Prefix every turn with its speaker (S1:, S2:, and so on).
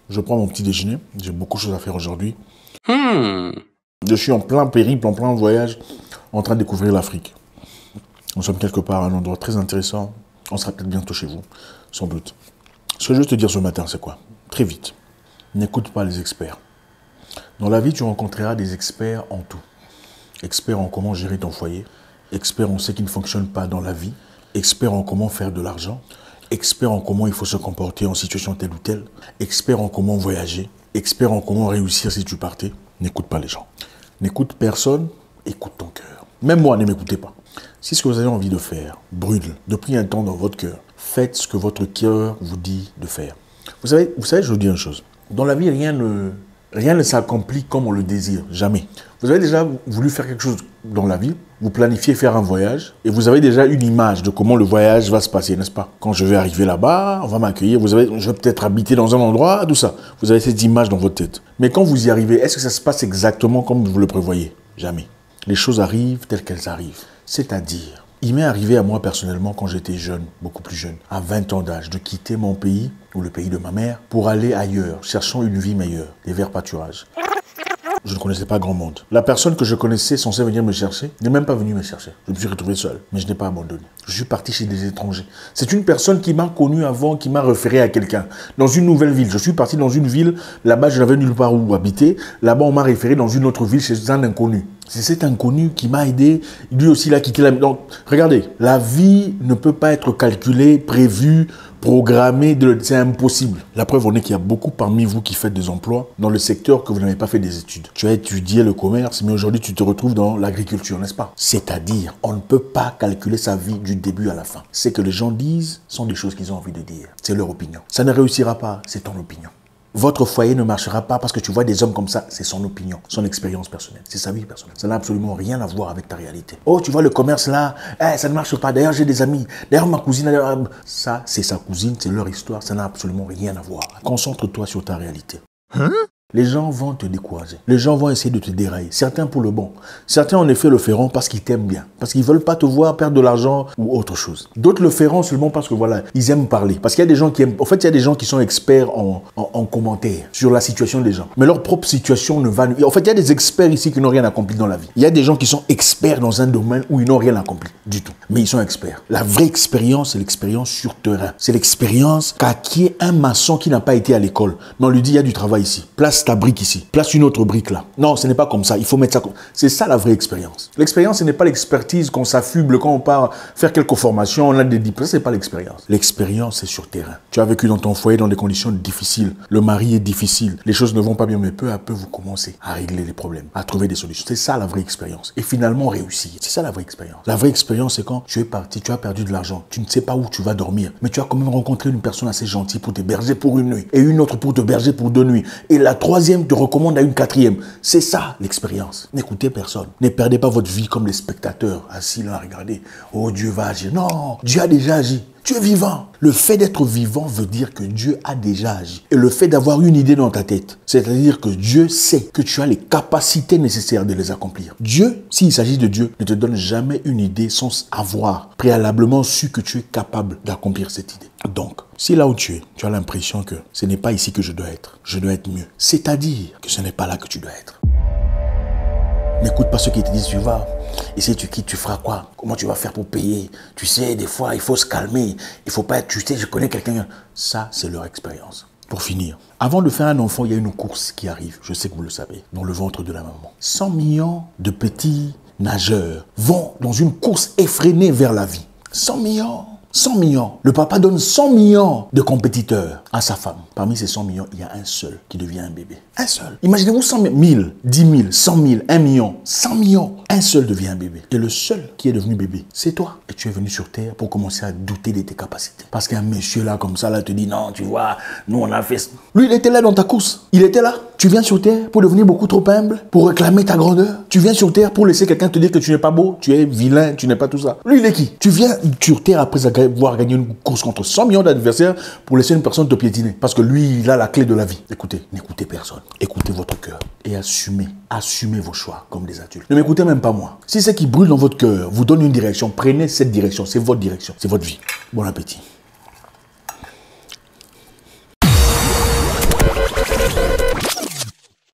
S1: Je prends mon petit déjeuner. J'ai beaucoup de choses à faire aujourd'hui. Je suis en plein périple, en plein voyage, en train de découvrir l'Afrique. Nous sommes quelque part à un endroit très intéressant. On sera peut-être bientôt chez vous, sans doute. Ce que je veux te dire ce matin, c'est quoi? Très vite. N'écoute pas les experts. Dans la vie, tu rencontreras des experts en tout. Experts en comment gérer ton foyer. Experts en ce qui ne fonctionne pas dans la vie. Experts en comment faire de l'argent. Experts en comment il faut se comporter en situation telle ou telle. Experts en comment voyager. Experts en comment réussir si tu partais. N'écoute pas les gens. N'écoute personne, écoute ton cœur. Même moi, ne m'écoutez pas. Si ce que vous avez envie de faire brûle depuis un temps dans votre cœur, faites ce que votre cœur vous dit de faire. Vous savez, je vous dis une chose. Dans la vie, rien ne s'accomplit comme on le désire. Jamais. Vous avez déjà voulu faire quelque chose dans la vie, vous planifiez faire un voyage, et vous avez déjà une image de comment le voyage va se passer, n'est-ce pas? Quand je vais arriver là-bas, on va m'accueillir, je vais peut-être habiter dans un endroit, tout ça. Vous avez cette image dans votre tête. Mais quand vous y arrivez, est-ce que ça se passe exactement comme vous le prévoyez? Jamais. Les choses arrivent telles qu'elles arrivent. C'est-à-dire, il m'est arrivé à moi personnellement quand j'étais jeune, beaucoup plus jeune, à 20 ans d'âge, de quitter mon pays, ou le pays de ma mère, pour aller ailleurs, cherchant une vie meilleure, des verts pâturages. Je ne connaissais pas grand monde. La personne que je connaissais censée venir me chercher n'est même pas venue me chercher. Je me suis retrouvé seul, mais je n'ai pas abandonné. Je suis parti chez des étrangers. C'est une personne qui m'a connu avant, qui m'a référé à quelqu'un. Dans une nouvelle ville. Je suis parti dans une ville, là-bas je n'avais nulle part où habiter. Là-bas on m'a référé dans une autre ville chez un inconnu. C'est cet inconnu qui m'a aidé. Lui aussi il a quitté la... Donc, regardez, la vie ne peut pas être calculée, prévue, programmé, c'est impossible. La preuve en est qu'il y a beaucoup parmi vous qui faites des emplois dans le secteur que vous n'avez pas fait des études. Tu as étudié le commerce, mais aujourd'hui tu te retrouves dans l'agriculture, n'est-ce pas? C'est-à-dire, on ne peut pas calculer sa vie du début à la fin. Ce que les gens disent sont des choses qu'ils ont envie de dire. C'est leur opinion. Ça ne réussira pas, c'est ton opinion. Votre foyer ne marchera pas parce que tu vois des hommes comme ça, c'est son opinion, son expérience personnelle, c'est sa vie personnelle. Ça n'a absolument rien à voir avec ta réalité. Oh, tu vois le commerce là, ça ne marche pas, d'ailleurs j'ai des amis, d'ailleurs ma cousine, ça c'est sa cousine, c'est leur histoire, ça n'a absolument rien à voir. Concentre-toi sur ta réalité. Les gens vont te décourager. Les gens vont essayer de te dérailler. Certains pour le bon. Certains, en effet, le feront parce qu'ils t'aiment bien. Parce qu'ils ne veulent pas te voir perdre de l'argent ou autre chose. D'autres le feront seulement parce que, voilà, ils aiment parler. Parce qu'il y a des gens qui aiment... En fait, il y a des gens qui sont experts en commentaires sur la situation des gens. Mais leur propre situation ne va... En fait, il y a des experts ici qui n'ont rien accompli dans la vie. Il y a des gens qui sont experts dans un domaine où ils n'ont rien accompli du tout. Mais ils sont experts. La vraie expérience, c'est l'expérience sur terrain. C'est l'expérience qu'acquiert un maçon qui n'a pas été à l'école. Mais on lui dit, il y a du travail ici. Place ta brique ici, place une autre brique là. Non, ce n'est pas comme ça, il faut mettre ça comme... C'est ça la vraie expérience. L'expérience, ce n'est pas l'expertise qu'on s'affuble quand on part faire quelques formations, on a des diplômes, ce n'est pas l'expérience. L'expérience, c'est sur terrain. Tu as vécu dans ton foyer dans des conditions difficiles, le mari est difficile, les choses ne vont pas bien, mais peu à peu, vous commencez à régler les problèmes, à trouver des solutions. C'est ça la vraie expérience. Et finalement, réussir. C'est ça la vraie expérience. La vraie expérience, c'est quand tu es parti, tu as perdu de l'argent, tu ne sais pas où tu vas dormir, mais tu as quand même rencontré une personne assez gentille pour t'héberger pour une nuit, et une autre pour t'héberger pour 2 nuits, et la troisième te recommande à une 4e. C'est ça l'expérience. N'écoutez personne. Ne perdez pas votre vie comme les spectateurs assis là à regarder. Oh, Dieu va agir. Non, Dieu a déjà agi. Tu es vivant. Le fait d'être vivant veut dire que Dieu a déjà agi. Et le fait d'avoir une idée dans ta tête, c'est-à-dire que Dieu sait que tu as les capacités nécessaires de les accomplir. Dieu, s'il s'agit de Dieu, ne te donne jamais une idée sans avoir préalablement su que tu es capable d'accomplir cette idée. Donc, si là où tu as l'impression que ce n'est pas ici que je dois être mieux, c'est-à-dire que ce n'est pas là que tu dois être. N'écoute pas ceux qui te disent tu vas. Et si tu quittes, tu feras quoi? Comment tu vas faire pour payer? Tu sais, des fois, il faut se calmer. Il faut pas être, tu sais, je connais quelqu'un. Ça, c'est leur expérience. Pour finir, avant de faire un enfant, il y a une course qui arrive. Je sais que vous le savez, dans le ventre de la maman. 100 millions de petits nageurs vont dans une course effrénée vers la vie. 100 millions. 100 millions. Le papa donne 100 millions de compétiteurs à sa femme. Parmi ces 100 millions, il y a un seul qui devient un bébé. Un seul. Imaginez-vous 100 000, 10 000, 100 000, 1 million, 100 millions. Un seul devient un bébé. Et le seul qui est devenu bébé, c'est toi. Et tu es venu sur Terre pour commencer à douter de tes capacités. Parce qu'un monsieur là, comme ça, là, te dit, non, tu vois, nous on a fait... Lui, il était là dans ta course. Il était là. Tu viens sur Terre pour devenir beaucoup trop humble, pour réclamer ta grandeur. Tu viens sur Terre pour laisser quelqu'un te dire que tu n'es pas beau, tu es vilain, tu n'es pas tout ça. Lui, il est qui? Tu viens sur Terre après avoir gagné une course contre 100 millions d'adversaires pour laisser une personne te piétiner. Parce que lui, il a la clé de la vie. Écoutez, n'écoutez personne. Écoutez votre cœur et assumez vos choix comme des adultes. Ne m'écoutez même pas moi. Si ce qui brûle dans votre cœur vous donne une direction, prenez cette direction. C'est votre direction, c'est votre vie. Bon appétit.